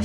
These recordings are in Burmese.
က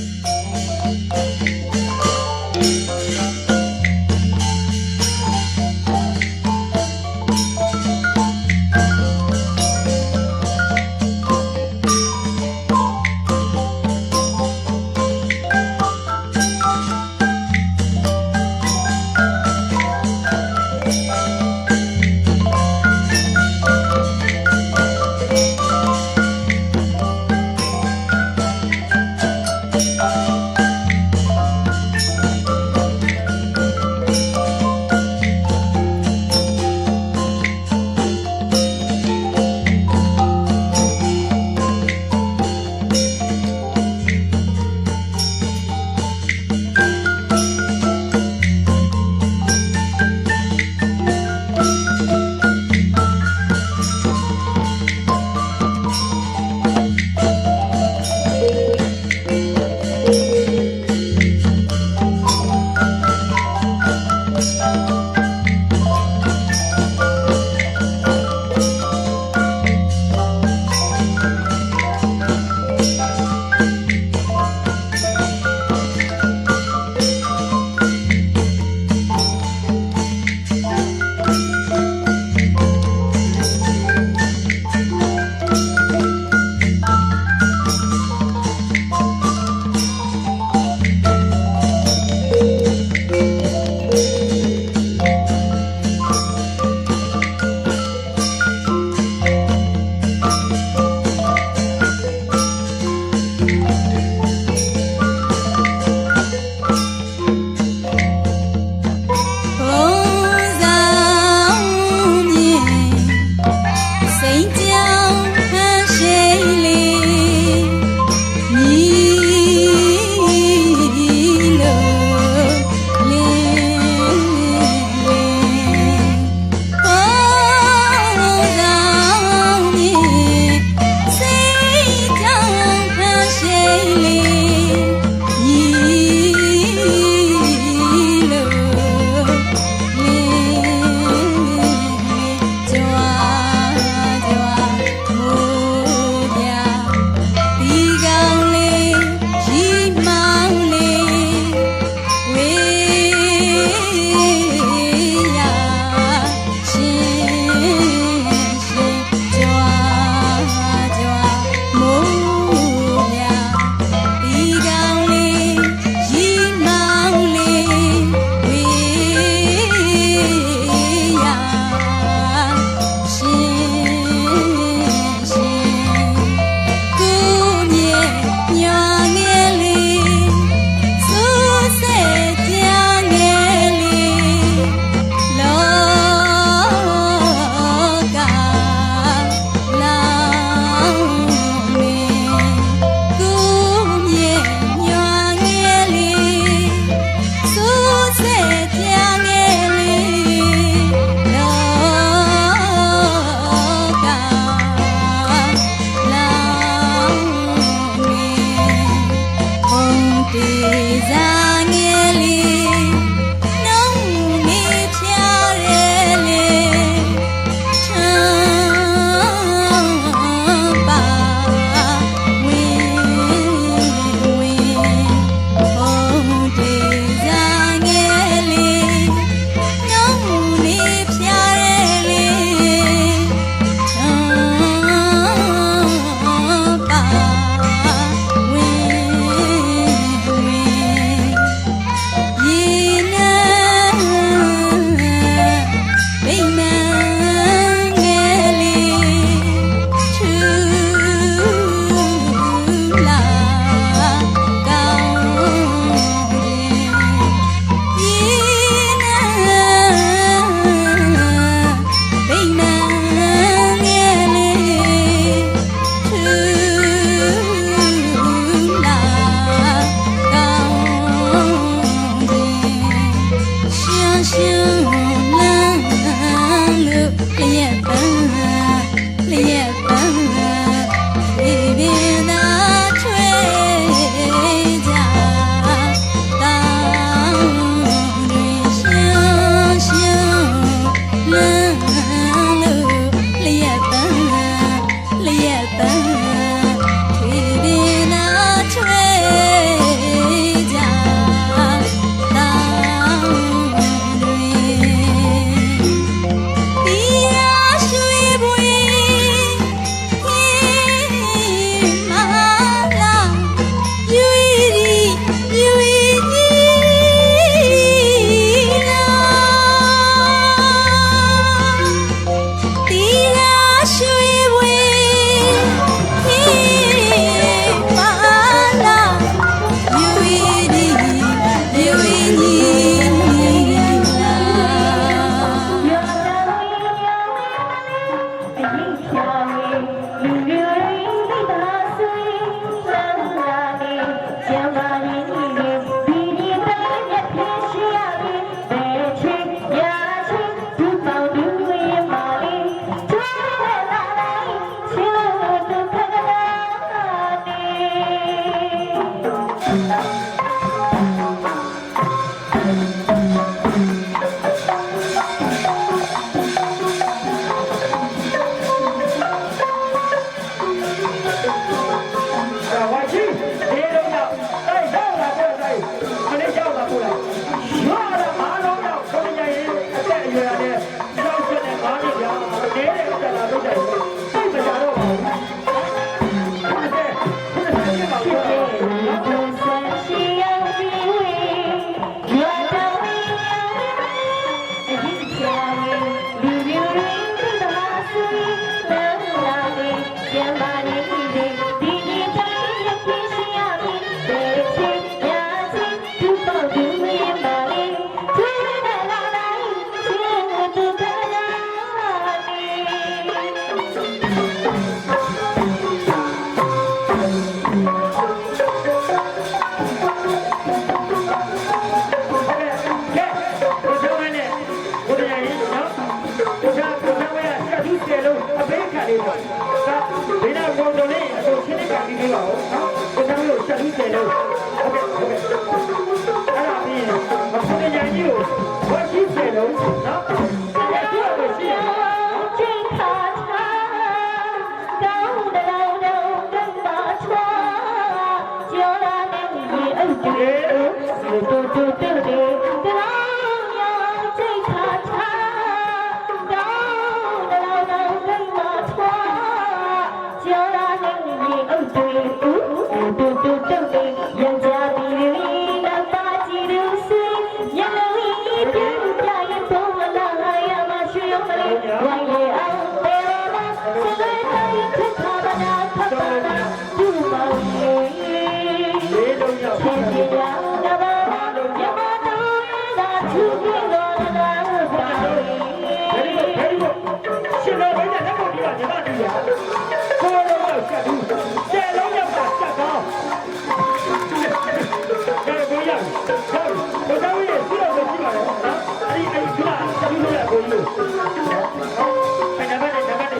Hãy subscribe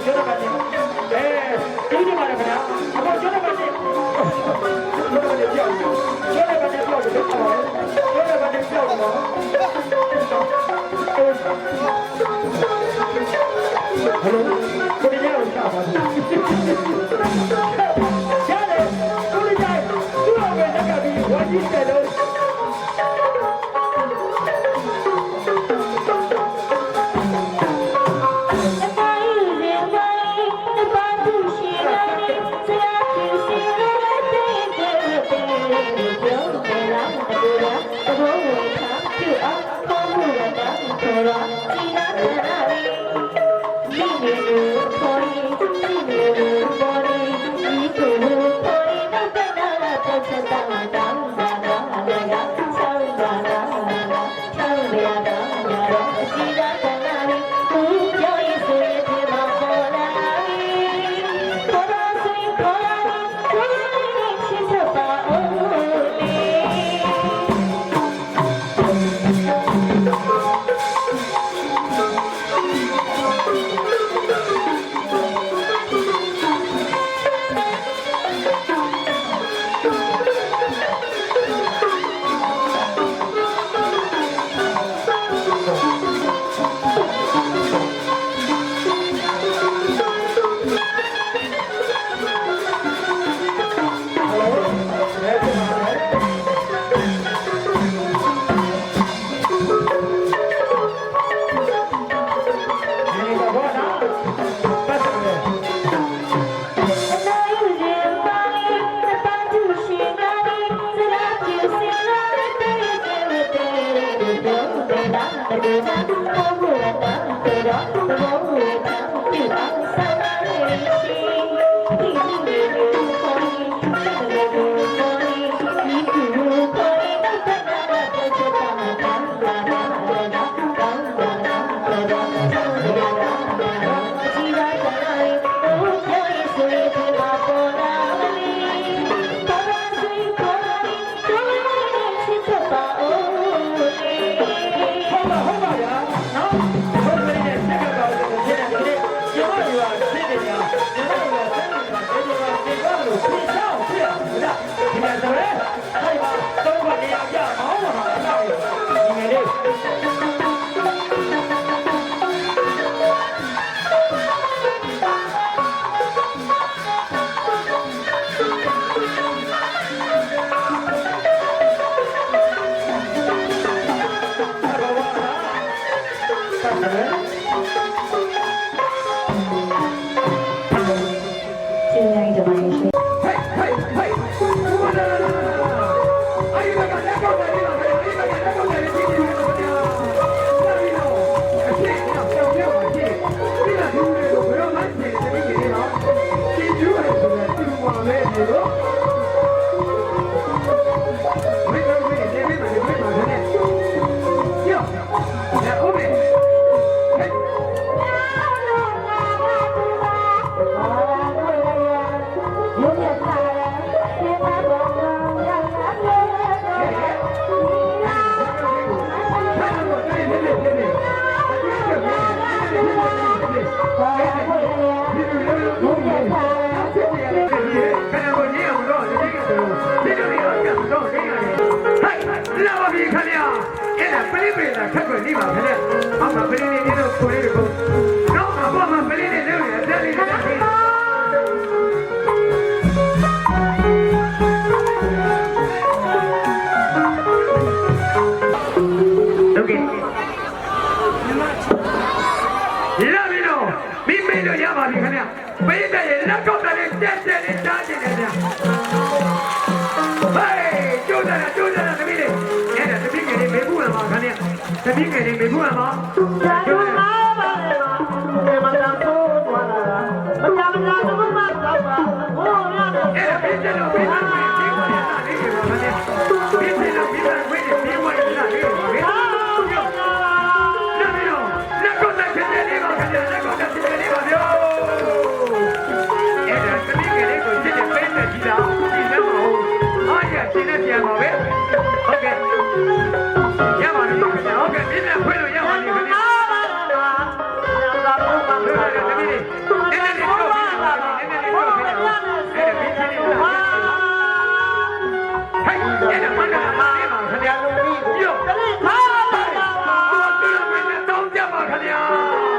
cho kênh Ghiền Mì Gõ để không bỏ lỡ ဒီမှာခနဲ့အောက်ကပလင်းနေတော့ကိုလေးကိုနောက်အပေါ်မှာပလင်းနေလို့ရတဲ့လေးနဲ့ရပါပြီခင်ဗျပေးတဲ့လက်ကောက်တယ်တက်တက်လေးတားနေတယ်ဗျာဟေးကျိုးတယ်သမီးလေးအဲ့ဒါသမီးငယ်လေးမေဘူးမှာခင်ဗျသမီးငယ်လေးမေဘူးမှာကျိုးတယ်အဲ့ဒါပေးတယ်လို့ပေးတယ်ဒီကိုရတာလေးတွေပါခင်ဗျပေးတယ်လို့ပေးတယ်ဝေးတယ်ဒီကိုရတာလေးတွေပါခင်ဗျလက်ကောက်တယ်တက်တက်လေးပါခင်ဗျလက်ကောက်တယ်တက်တက်လေးပါဗျာပြန်ပါပဲဟုတ်ကဲ့ရပါပြီဟုတ်ကဲ့ပြင်းပြခွေးလို့ရပါပြီခင်ဗျာသမီးလေးအဲ့ဒါလေးတော့ပြီးပါပြီအဲ့ဒါလေးတော့ပြီးပါအဲ့ဒါပြီးချင်းလေးလားဟဲ့အဲ့ဒါမှန်တယ်ပါခင်ဗျာရောဟာတူရမင်းနဲ့တောင်းကြပါခင်ဗျာဟ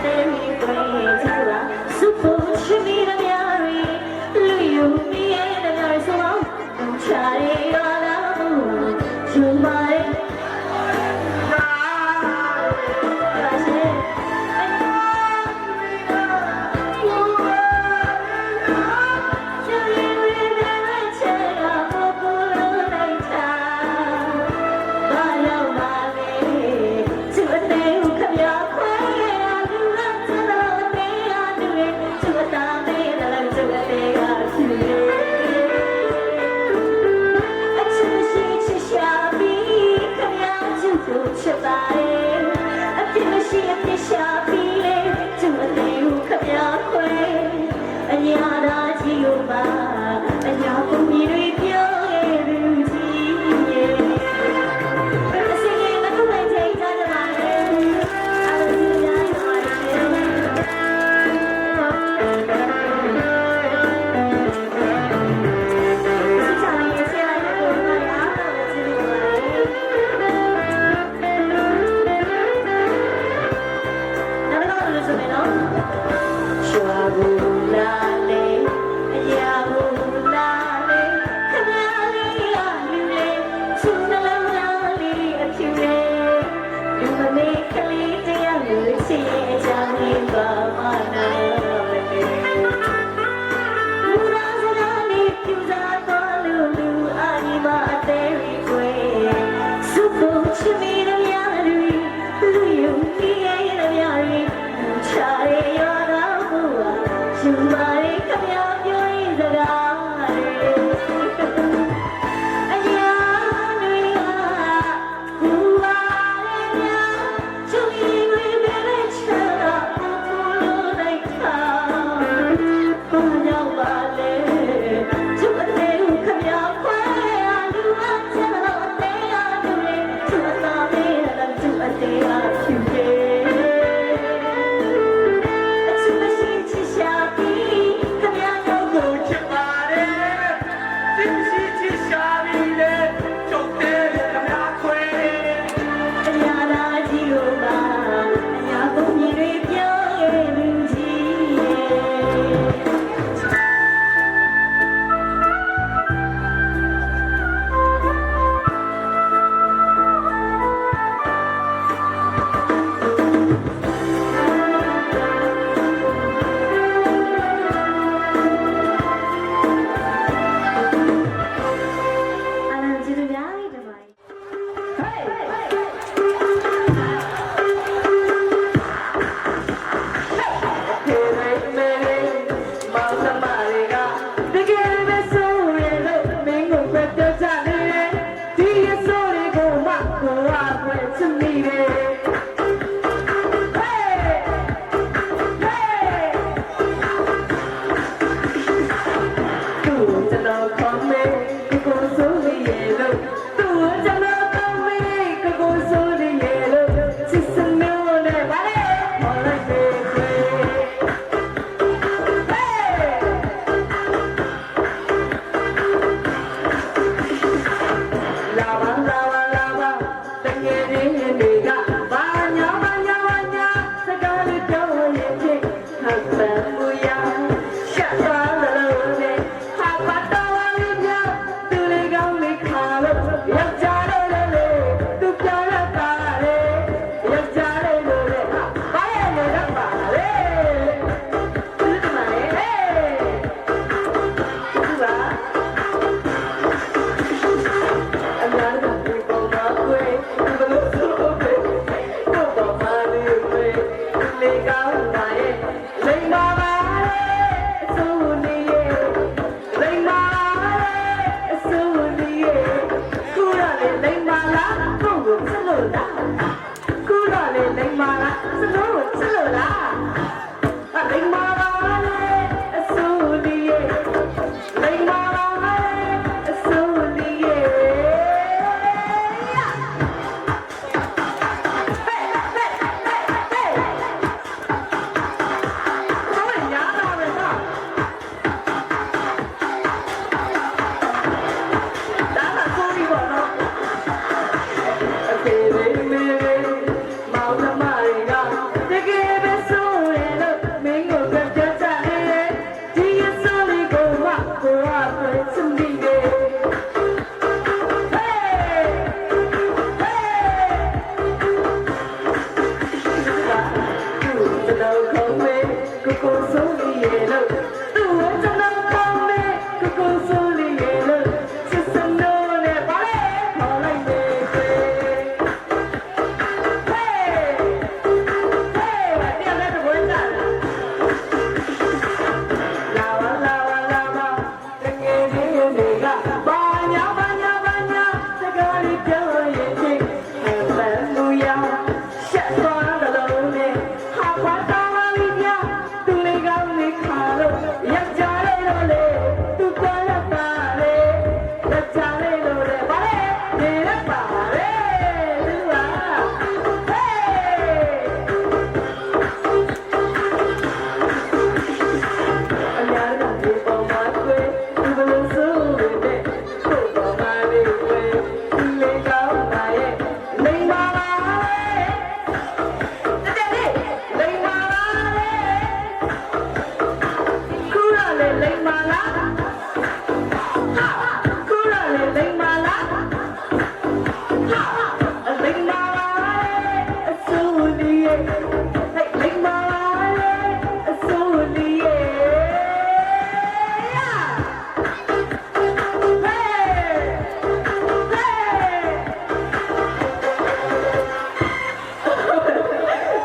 Thank you.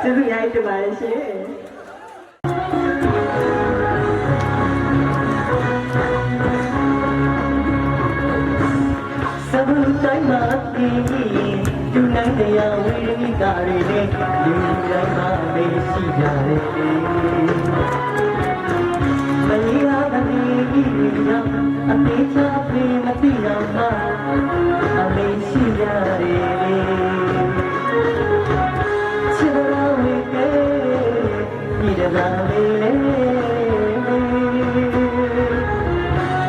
ကျေးဇူးအများကြီးတင်ပါတယ်ရှင်စဘူတိုင်းမှာဒီလူနိုင်တရားဝိရမိတာတွေနဲ့လူတိုင်းမှာမေးရှိကြတယ်မလီဟာမလီကြီးရောအသေးချာပြေမသိတော့မှအမေးရှိကြတယ်လာလေလေ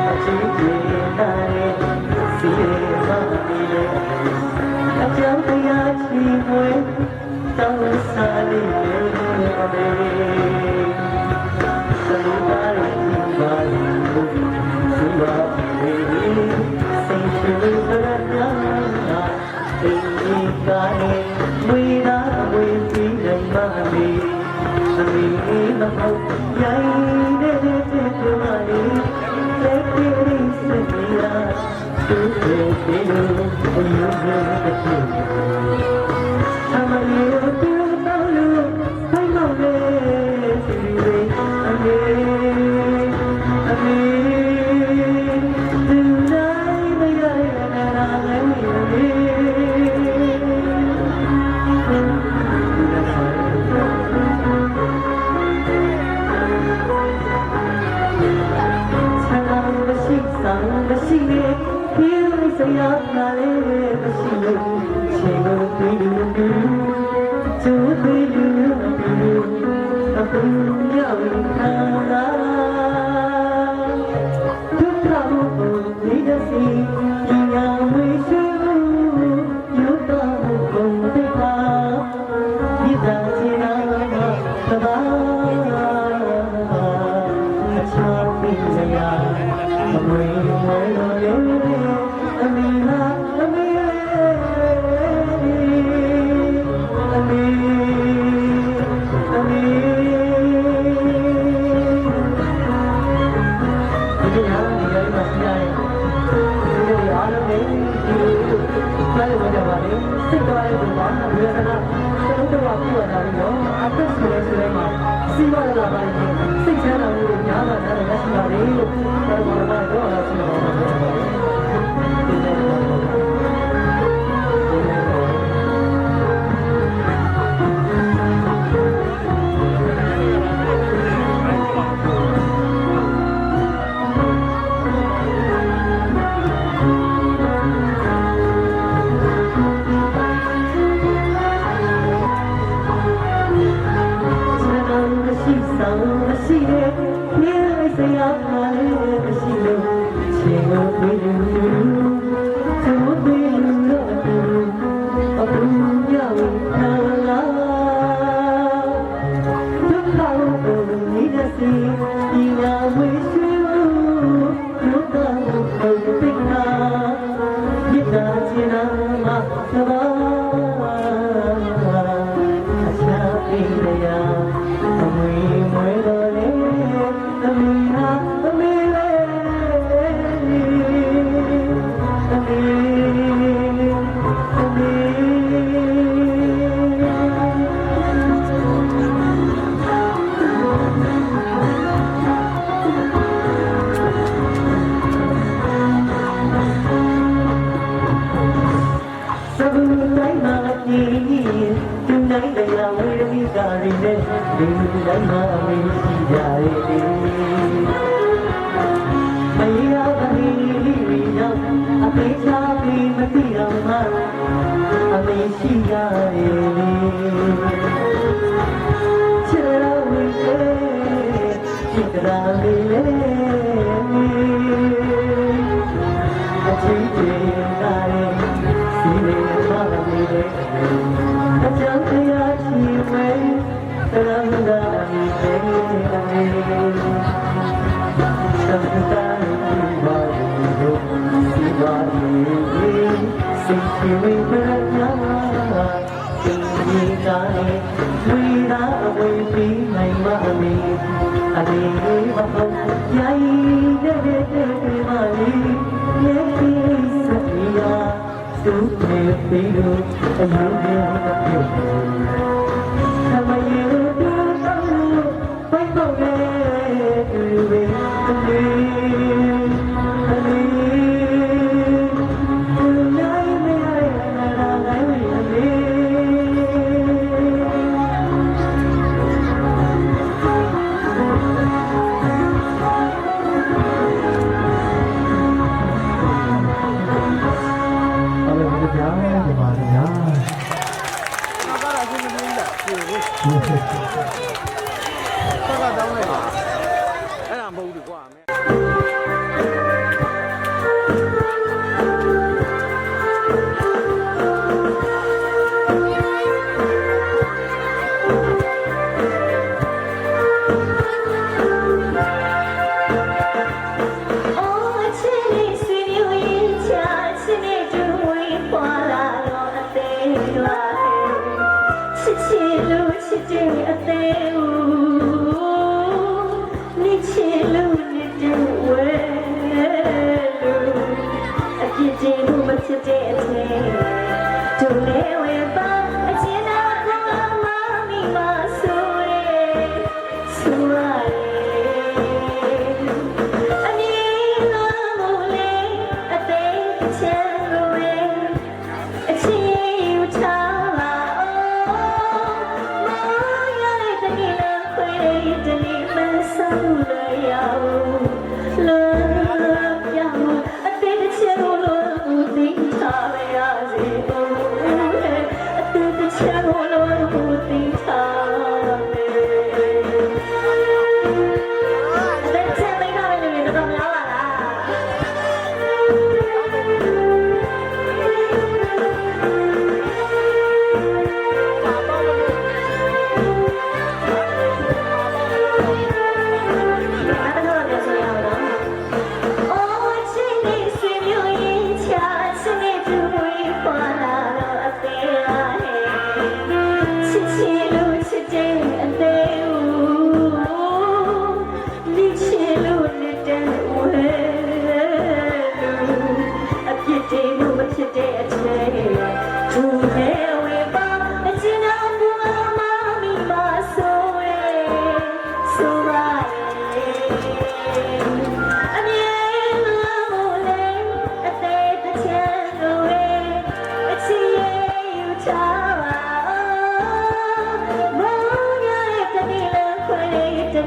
အချစ်ကြီးတာရဲ့စီရမမီလေအကြောင်းတရားချီမွေးတောင်းစားလေးလေမေသလူပါရီပါရီစီပါမေစိတ်ရှိလို့ရတာနာအိမ်ကြီးကားနဲ့ဝေးတာဝေးပြီးနိုင်မမီAmi mahal yai de tumhari lekiri setia tujhe tenu ayuh kachi hamari tiu talu hai mole sire ame ame dilai mayai na ameမရှိလေပြေးစရာနာလေမရှိလို့ချေကိုတွေ့လို့ကျိုးတွေ့လို့ Channel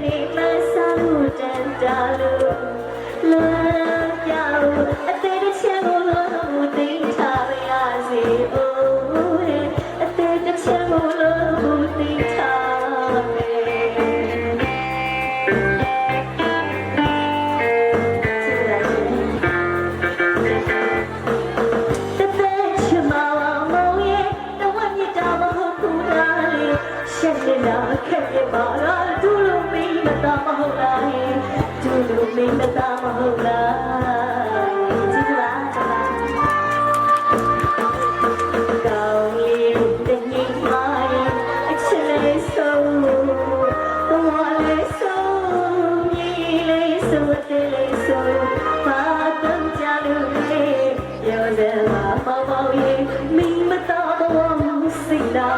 နေမဆာလို့တန်တာလို့လွန်ပြောင်းအသေးတစ်ချက်ကိုလို့သိထားရစေအိုးအသေးတစ်ချက်ကိုလို့သိထားမယ်ခက်ပြပါလားဒူလိုမင်းမသားမဟုတ်လားဒူလိုမင်းမသားမဟုတ်လားကြည့်ပါကောင်းလေးတညိမာအချစ်လေးဆုံးတော်လေးဆုံးမြေလေးဆုံးတေးလေးဆုံးဘာတမ်းကြလို့လေရောစလာမောင်မောင်ရဲ့မင်းမသားဘဝစိတ်နာ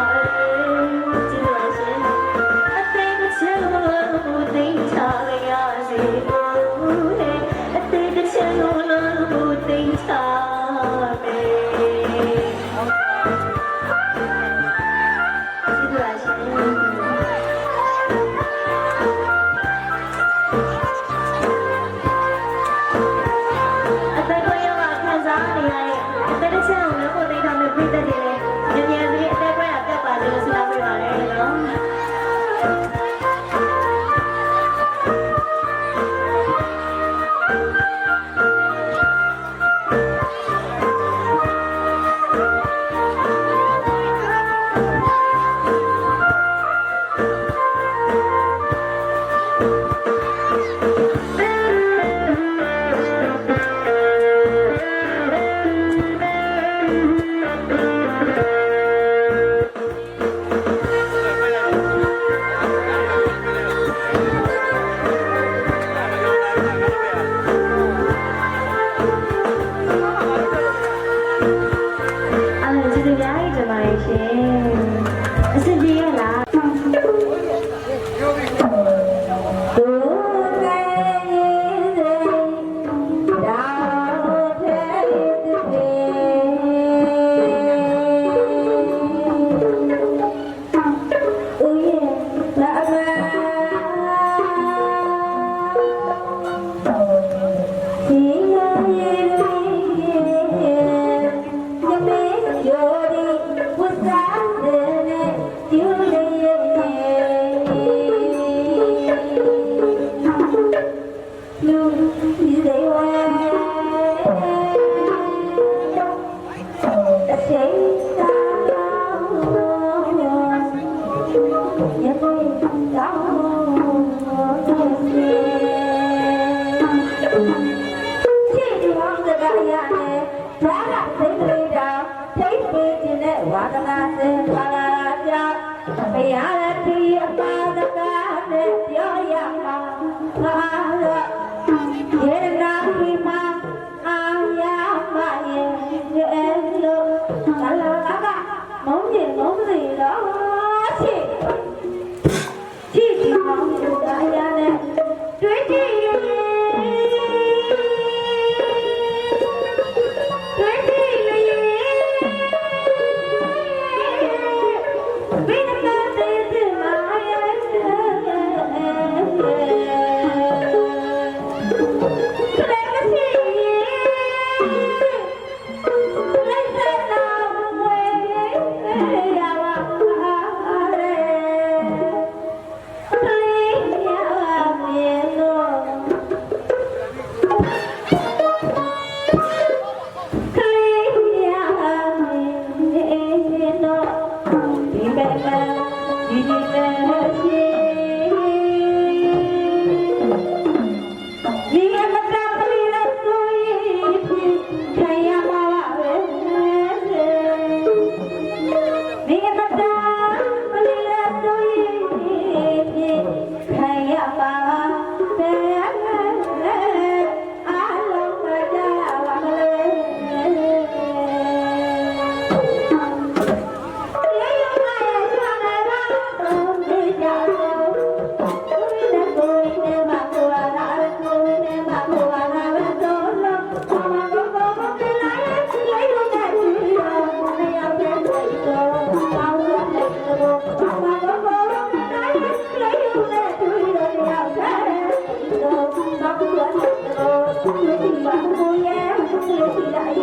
Hãy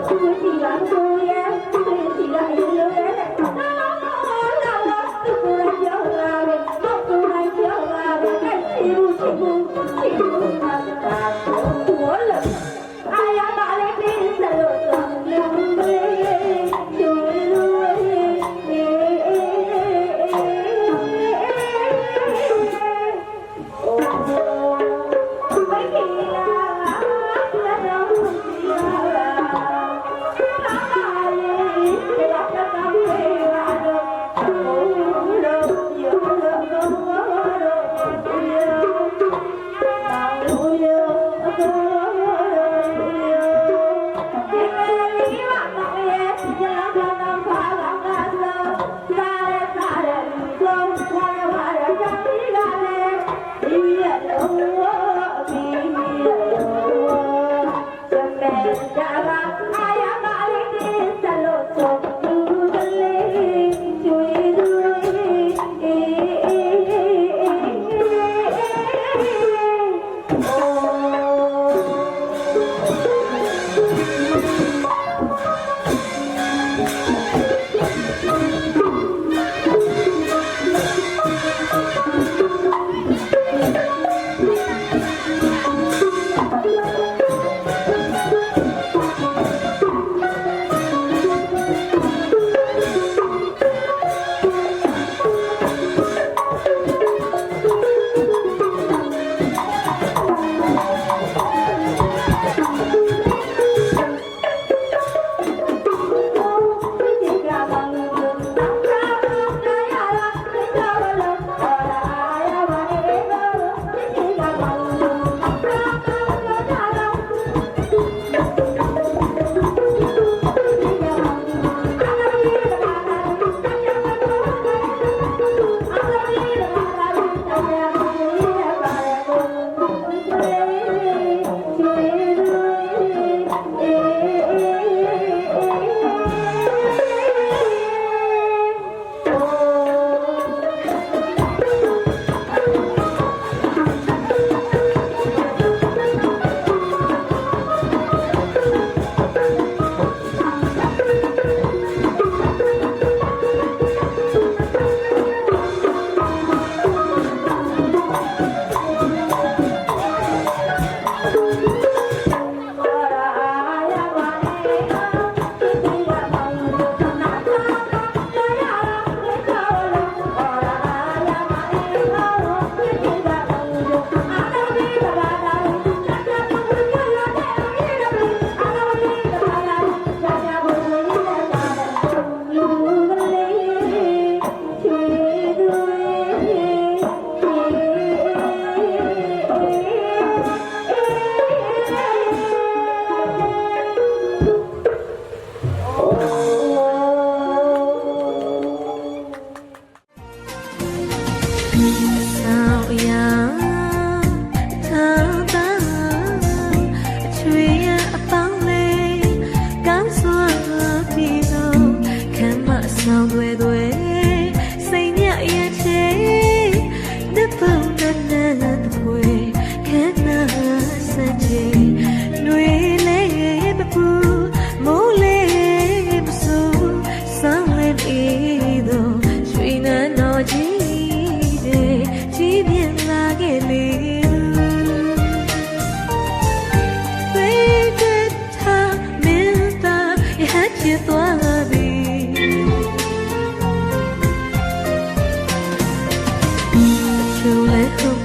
subscribe cho kênh Ghiền Mì Gõ để không bỏ lỡ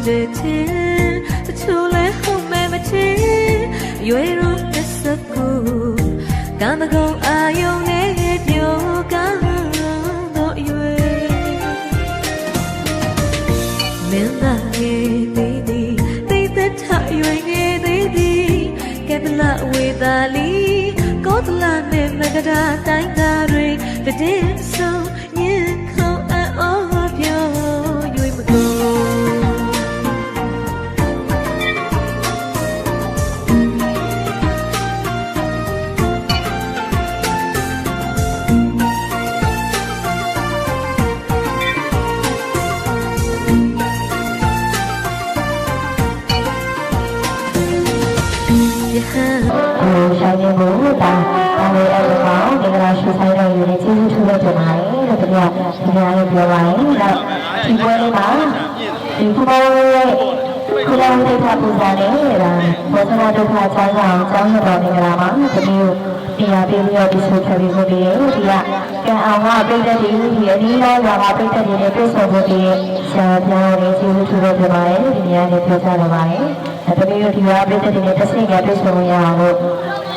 တဲ့ချင်းတချို့လဲဟုတ်မဲ့မချင်းရွေရုံးတစ်စကူကံမကုံအာယုံနဲ့ပြောကောင်းတော့ရွေမင်းသားရဲ့သေးသေးသိသက်ထရွေငယ်သေးသေးကဲတလဝေသာလီကောတလနဲ့မကတာတိုင်းသားတွေတည်ဆုံးညင်ခုံအော်ပြောရွေမကုန်ဆိုင်နေဘူးဒါအဲ့ဒီအဲ့ကောင်ဒီကရာရှိဆိုင်တော်ယူနေကျေးဇူးထူးလို့တင်ပါတယ်လို့တကယ်ဒီများလေးပြောပါတယ်တော့ဒီပွဲလေးမှာဒီဖမောရဲ့ခုလောင်းလေးထပ်ပူဇော်နေဒါဘောဇနာဒုက္ခချမ်းသာအောင်ကျောင်းတော်နေကြတာမှာဒီလိုတရားပြပြီးတော့ဒီဆိုချက်ပြီးကိုဒီကကံအောင်ကပြည့်တဲ့ဒီအနည်းငယ်ရွာကပြည့်တဲ့ဒီနဲ့ပြည့်စုံဖို့ဒီဆရာပြောင်းလေးကျေးဇူးထူးလို့တင်ပါတယ်ဒီများလေးပြောကြတော့ပါတယ်တပည့်တို့ဒီကပြည့်တဲ့ဒီနဲ့တစ်ဆင့်ကပြည့်စုံရအောင်လို့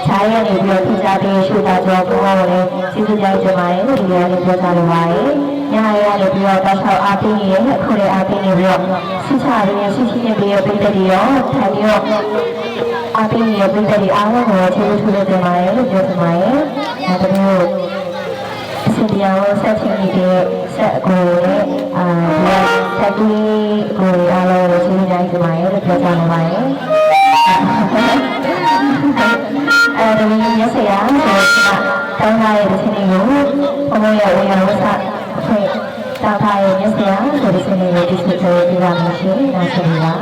ခြားရနေပြီးတော့ထူးခြားပြီးရှုတာကြောကိုဟောလည်းကျေးဇူးများတင်ပါတယ်ဒီလိုလေးပြောကြလိုပါတယ်။ညာရနေပြီးတော့တောက်လျှောက်အားပေးနေရဲ့အခုလည်းအားပေးနေပြီးတော့ဆစ်ချရင်းဆစ်ရှိနေပြီးတော့ပြည်သက်ပြီးတော့ထိုင်ပြီးတော့အားပေးနေရဲ့ပြည်သက်ပြီးအားလုံးကိုကျေးဇူးထူးတင်ပါတယ်လို့ပြောချင်ပါတယ်။ဒါပေမဲ့အစီအစဉ်ဆက်ချင်နေတဲ့ဆက်အကိုနဲ့ဒီဆက်ပြီးကိုအားလုံးကိုကျေးဇူးများတင်ပါတယ်လို့ပြောချင်ပါတယ်။ဒီနေ့ရက်စရာဆိုတော့တောင်းထားတဲ့ဒီနေ့ကိုဘုံရဲ့ဝေယဝဆဖိတ်တောင်းထားတဲ့ရက်စရာဆိုဒီနေ့ကိုဒီလိုပြောပြရမယ်ရှင်။ဒါဆိုရင်ပါ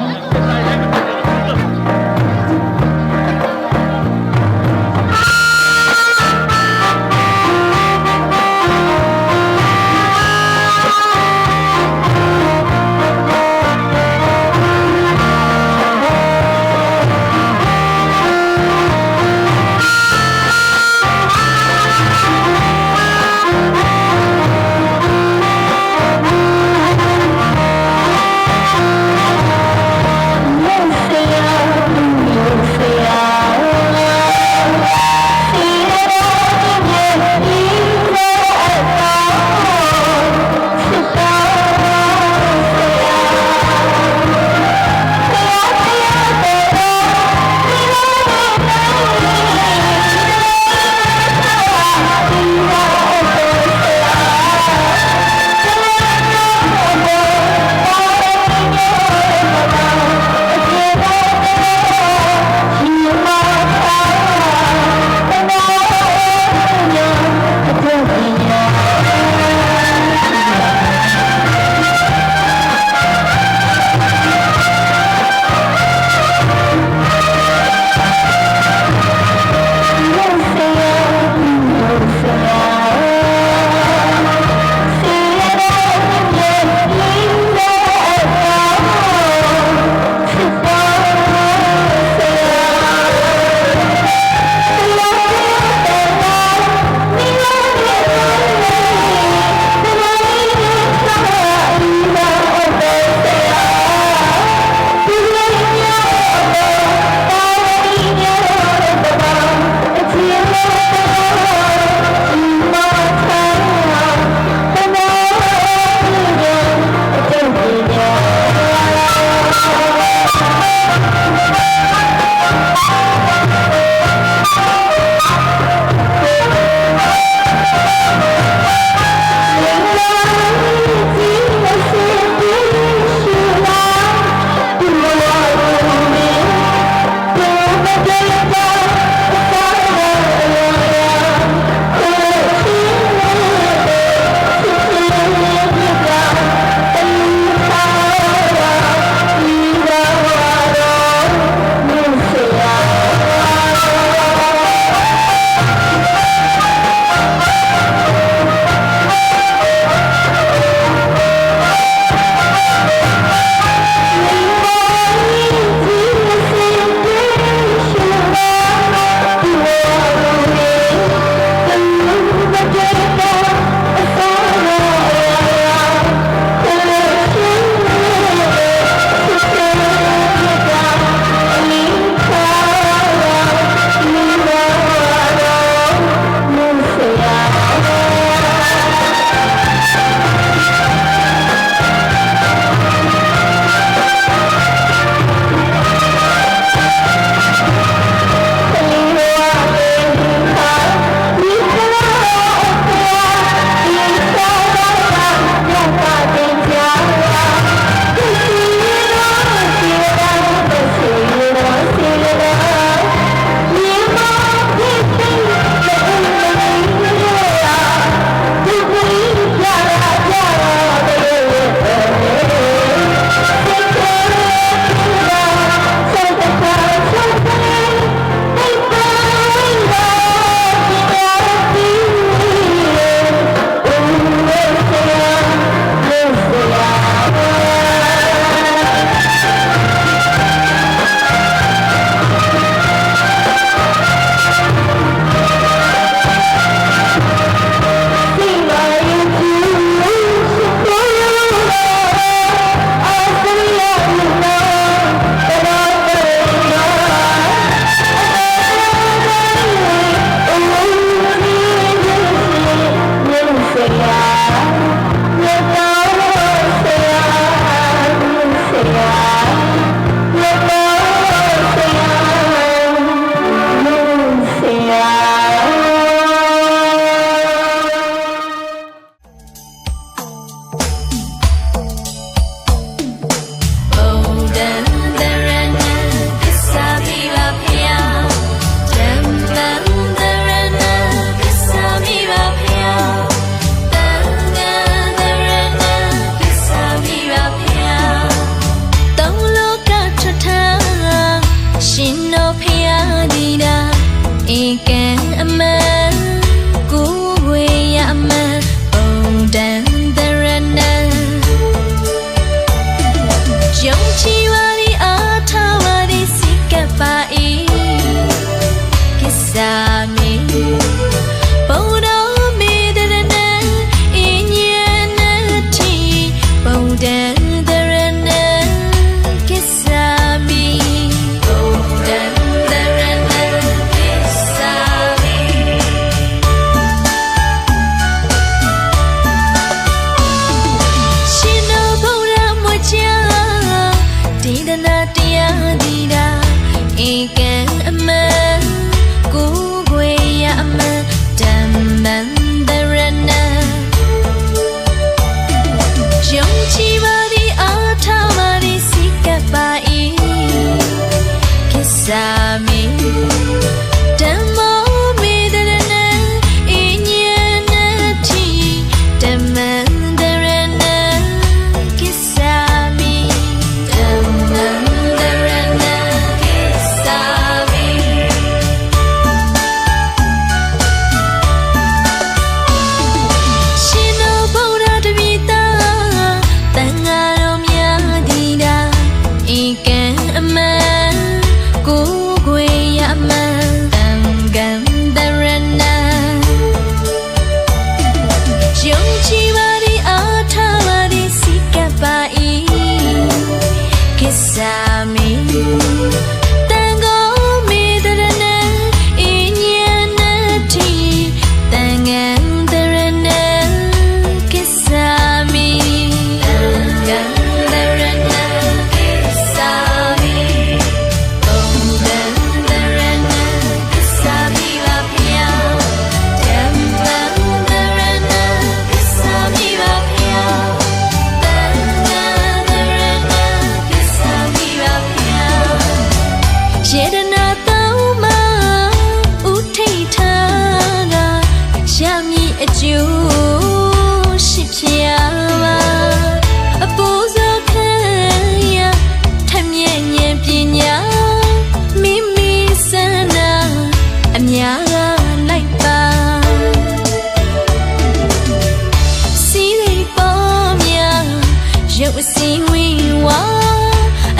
ဝါ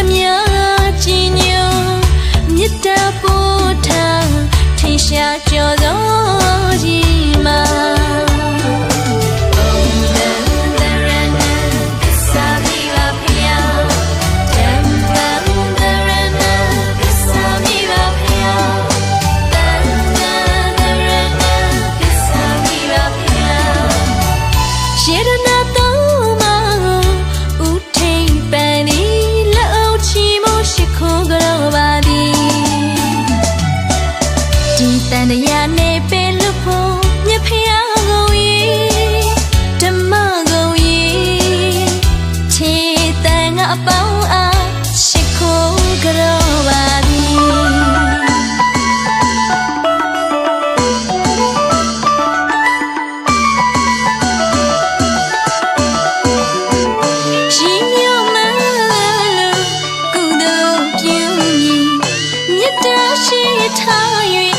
အများကြီးညိုမြတ်တာပို့ထားထင်ရှားကြော်သောကြီးမှာတရားနေပေလို့ဖို့မြဖျားကိုရေးဓမ္မကိုရေးခြေတန်ကအပေါင်းအားရှိခိုးကြောပါသည်ရှင်မျိုးမလို့ကုသိုလ်ပြုရင်မြတ်တာရှိထား၍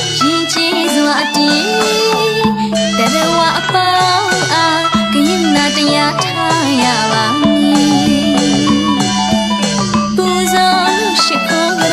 တရဝအပေါင်းအားကရင်နာတရားထားရပါမည်ပူဇော်လို့ရှိခိုး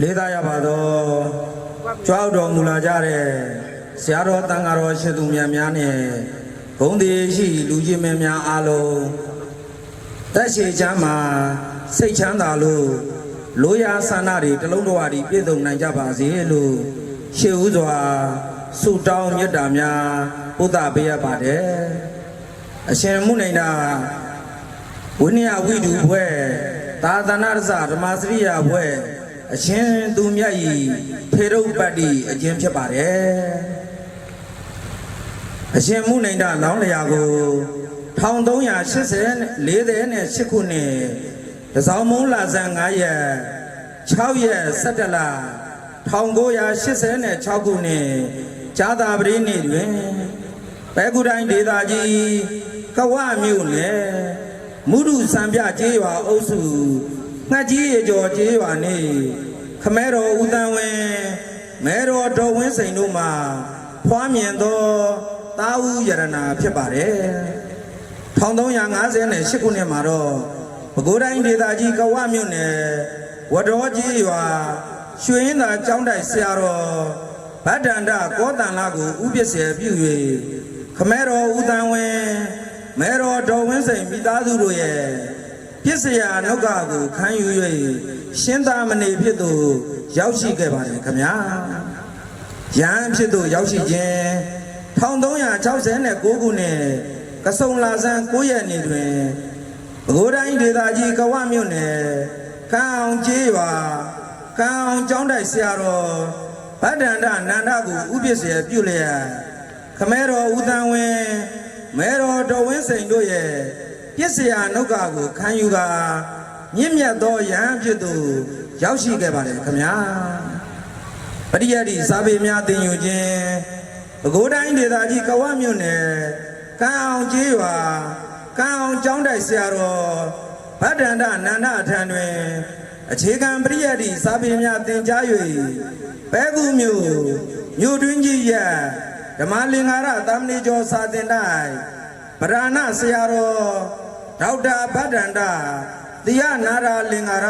လေးသားရပါတော့ကြွားတော်မူလာကြတဲ့ဆရာတော်တန်ဃာတော်ရှင်သူများများနဲ့ဘုန်းသေးရှိလူကြီးမင်းများအားလုံးတက်ရှိချမ်းမှာစိတ်ချမ်းသာလို့လိုရာဆန္ဒတွေတလုံးတော်အီပြည့်စုံနိုင်ကြပါစေလို့ရှေးဥစွာဆုတောင်းမြတ်တာများဘုဒ္ဓပေးရပါတယ်အရှင်မုနိန္ဒာဝိနည်းဝိတုဘွဲသာသနာ့ဓမ္မစရိယာဘွဲအရှင်သူမြတ်ဤဖေရုပတ္တိအကျဉ်းဖြစ်ပါတယ်အရှင်မုနိန္ဒလောင်းလျာကို1348ခုနှစ်တစောင်းမုံလာဇန်9ရက်6ရက်17လ1986ခုနှစ်ဇာတာပတိနေ့တွင်ပဲကူတိုင်းဒေသကြီးကဝမြို့နယ်မုဒုစံပြကျေးရွာအုပ်စုငှက်ကြီးရေကျော်ကျေးရွာနေခမဲတော်ဦးတန်းဝင်းမဲတော်တော်ဝင်းစိန်တို့မှာဖွားမြင်သောတာဝူရတနာဖြစ်ပါတယ်1358ခုနှစ်မှာတော့ပဲခူးတိုင်းဒေသကြီးကဝမြို့နယ်ဝတော်ကြီးရွာရွှေရင်သာကျောင်းတိုက်ဆရာတော်ဗဒ္ဒန္တကောတန်လာကိုဥပစ္စေပြု၍ခမဲတော်ဦးတန်းဝင်းမဲတော်တော်ဝင်းစိန်မိသားစုတို့ရဲ့ပစ္စယနှုတ်ကကိုခံယူ၍ရှင်းသာမဏေဖြစ်သူရောက်ရှိခဲ့ပါတယ်ခင်ဗျာရဟန်းဖြစ်သူရောက်ရှိခြင်း1369ခုနှစ်ကစုံလာဇန်9ရက်နေ့တွင်ပဲခူးတိုင်းဒေသကြီးကဝမြို့နယ်ကံအောင်ကျေးရွာကံအောင်ကျောင်းတိုက်ဆရာတော်ဗဒ္ဒန္တနန္ဒကိုဥပစ္စေပြုလျက်ခမဲတော်ဦးတန်းဝင်းမဲတော်တော်ဝင်းစိန်တို့ရဲ့ပစ္စယနှုတ်ကကိုခံယူကာမြင့်မြတ်သောယဟန်ဖြစ်သူရောက်ရှိခဲ့ပါတယ်ခင်ဗျာပရိယတ်ဒီစာပေများသင်ယူခြင်းပဲခူးတိုင်းဒေသကြီးကဝမြို့နယ်ကံအောင်ကျေးရွာကံအောင်ကျောင်းတိုက်ဆရာတော်ဗဒ္ဒန္တနန္ဒထံတွင်အခြေခံပရိယတ်ဒီစာပေများသင်ကြား၍ပဲကူမြို့တွင်းကြီးရဓမ္မလင်္ကာရသာမဏေကျော်စာသင်တိုက်ဗရဏဆရာတော်ဒေါက်တာဗဒ္ဒန္တတိယနာရာလင်္ကာရ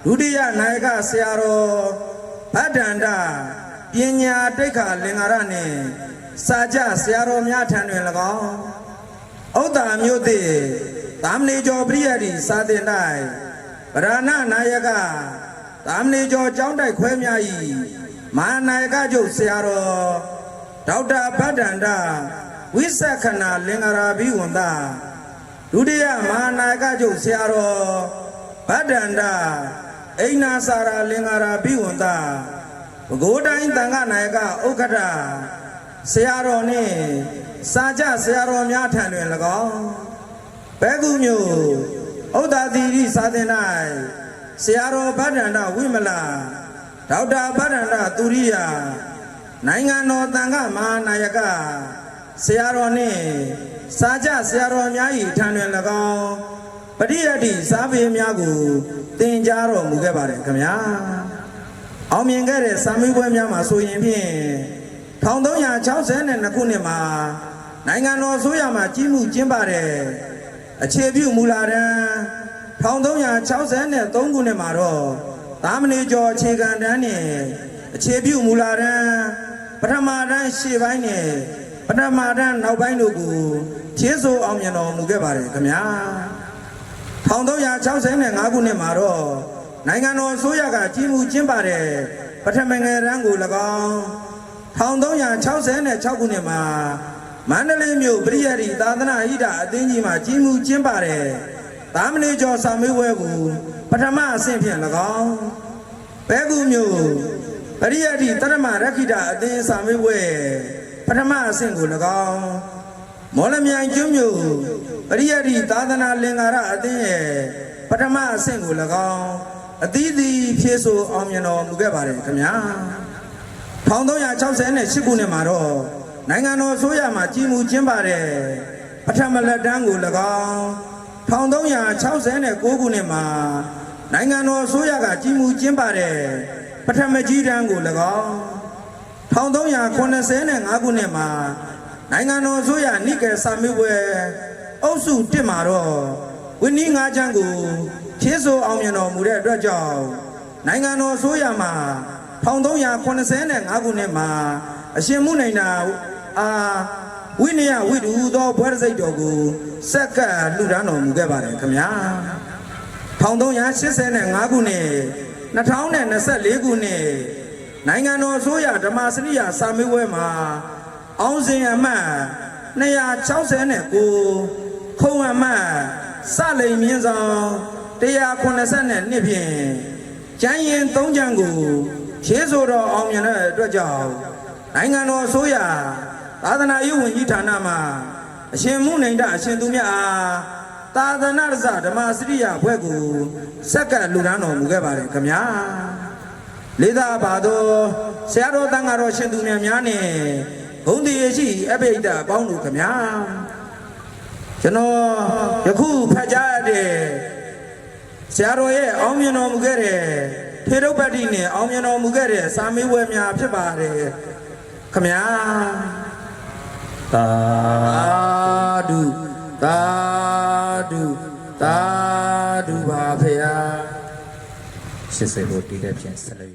ဒုတိယနာယကဆရာတော်ဗဒ္ဒန္တပညာတိတ်ခလင်္ကာရနှင့်စာကြဆရာတော်များထံတွင်၎င်းဩတ္တာမြို့သည့်သာမဏေကျော်ပရိယတ်ဒီစာသင်တိုက်ဗရဏနာယကသာမဏေကျော်ကျောင်းတိုက်ခွဲများ၏မဟာနာယကချုပ်ဆရာတော်ဒေါက်တာဗဒ္ဒန္တဝိသက္ခဏလင်္ကာရာဘိဝန္တဒုတိယမဟာနာယကချုပ်ဆရာတော်ဗဒ္ဒန္တအိနာစာရာလင်္ကာရာဘိဝန္တပဲခူးတိုင်းသံဃာနာယကဥက္ကဋ္ဌဆရာတော်နှင့်စာကြဆရာတော်များထံတွင်၎င်းပဲကူမြို့ဩတ္တတိရိစာသင်၌ဆရာတော်ဗဒ္ဒန္တဝိမလဒေါက်တာဗဒ္ဒန္တသူရိယ နိုင်ငံတော်တန်ခါမဟာနာယကဆရာတော်နှင့်စာကြဆရာတော်များ၏ထံတွင်၎င်းပရိယတ္တိစာပေများကိုသင်ကြားတော်မူခဲ့ပါတယ်ခင်ဗျာအောင်မြင်ခဲ့တဲ့စာမေးပွဲများမှာဆိုရင်ဖြင့်1362ခုနှစ်မှာနိုင်ငံတော်ဆိုရမှာကြီးမှုကျင်းပတဲ့အခြေပြုမူလာတန်း1363ခုနှစ်မှာတော့သာမဏေကျော်အခြေခံတန်းနဲ့အခြေပြုမူလာတန်းပထမတန်းရှေ့ပိုင်းနဲ့ပထမတန်းနောက်ပိုင်းတို့ကိုခြေဆိုအောင်မြင်တော်မူခဲ့ပါတယ်ခင်ဗျာ1365ခုနှစ်မှာတော့နိုင်ငံတော်ဆိုရကကြီးမှုကျင်းပတဲ့ပထမငယ်တန်းကို၎င်း1366ခုနှစ်မှာမန္တလေးမြို့ပရိယတ္တိသာသနာဟိတအသင်းကြီးမှာကြီးမှုကျင်းပတဲ့သာမဏေကျော်စာမေးပွဲကိုပထမအဆင့်ဖြင့်၎င်းပဲကူမြို့ပရိယတ္တိတရမရခိတအသင်းစာမေးပွဲပထမအဆင့်ကို၎င်းမော်လမြိုင်ကျွန်းမြို့ပရိယတ္တိသာသနာလင်္ကာရအသင်းရဲ့ပထမအဆင့်ကို၎င်းအသီးသီးဖြည့်ဆို့အောင်မြင်တော်မူခဲ့ပါတယ်ခင်ဗျာ1368ခုနှစ်မှာတော့နိုင်ငံတော်ဆိုရမှာကြီးမှုကျင်းပတဲ့ပထမလက်တန်းကို၎င်း1369ခုနှစ်မှာနိုင်ငံတော်ဆိုရကကြီးမှုကျင်းပတဲ့ပထမကြီးတန်းကို၎င်း1385ခုနှစ်မှာနိုင်ငံတော်ဆိုရနိကေစာမေးပွဲအုပ်စု1မှာတော့ဝိနည်း5ချမ်းကိုဖြည့်ဆို့အောင်မြင်တော်မူတဲ့အတွက်ကြောင့်နိုင်ငံတော်ဆိုရမှာ1385ခုနှစ်မှာအရှင်မုနိုင်တာဝိနည်းဝိတုသောဘွဲရစိတ်တော်ကိုစက္ကပ်လှူဒါန်းတော်မူခဲ့ပါတယ်ခင်ဗျာ1385ခုနှစ်2024ခုနှစ်နိုင်ငံတော်ဆိုရဓမ္မစရိယစာမေးပွဲမှာအောင်စင်အမှတ်269ခုံအမှတ်စလိမ်မြင့်ဆောင်182ဖြင့်ကျမ်းရင်3ချမ်းကိုဖြည့်ဆို့တော်အောင်မြင်တဲ့အတွက်ကြောင့်နိုင်ငံတော်ဆိုရသာသနာရေးဝန်ကြီးဌာနမှအရှင်မုနိုင်တအရှင်သူမြတ်အားသာသနာ့ရစဓမ္မစရိယဘွဲ့ကိုစက္ကပ်လူဒန်းတော်မူခဲ့ပါတယ်ခင်ဗျာလေးသာပါတော်ဆရာတော်တန်ဃာတော်ရှင်သူမြတ်များနဲ့ဘုံတည်ရှိအပိဋကအပေါင်းတို့ခင်ဗျာကျွန်တော်ယခုဖတ်ကြားရတဲ့ဆရာတော်ရဲ့အောင်မြင်တော်မူခဲ့တဲ့ထေရုပ္ပတ္တိနဲ့အောင်မြင်တော်မူခဲ့တဲ့စာမေးပွဲများဖြစ်ပါတယ်ခင်ဗျာသာဓုသာဓုသာဓုပါဖေယ80ကိုတည်တဲ့ဖြင့်ဆက်လက်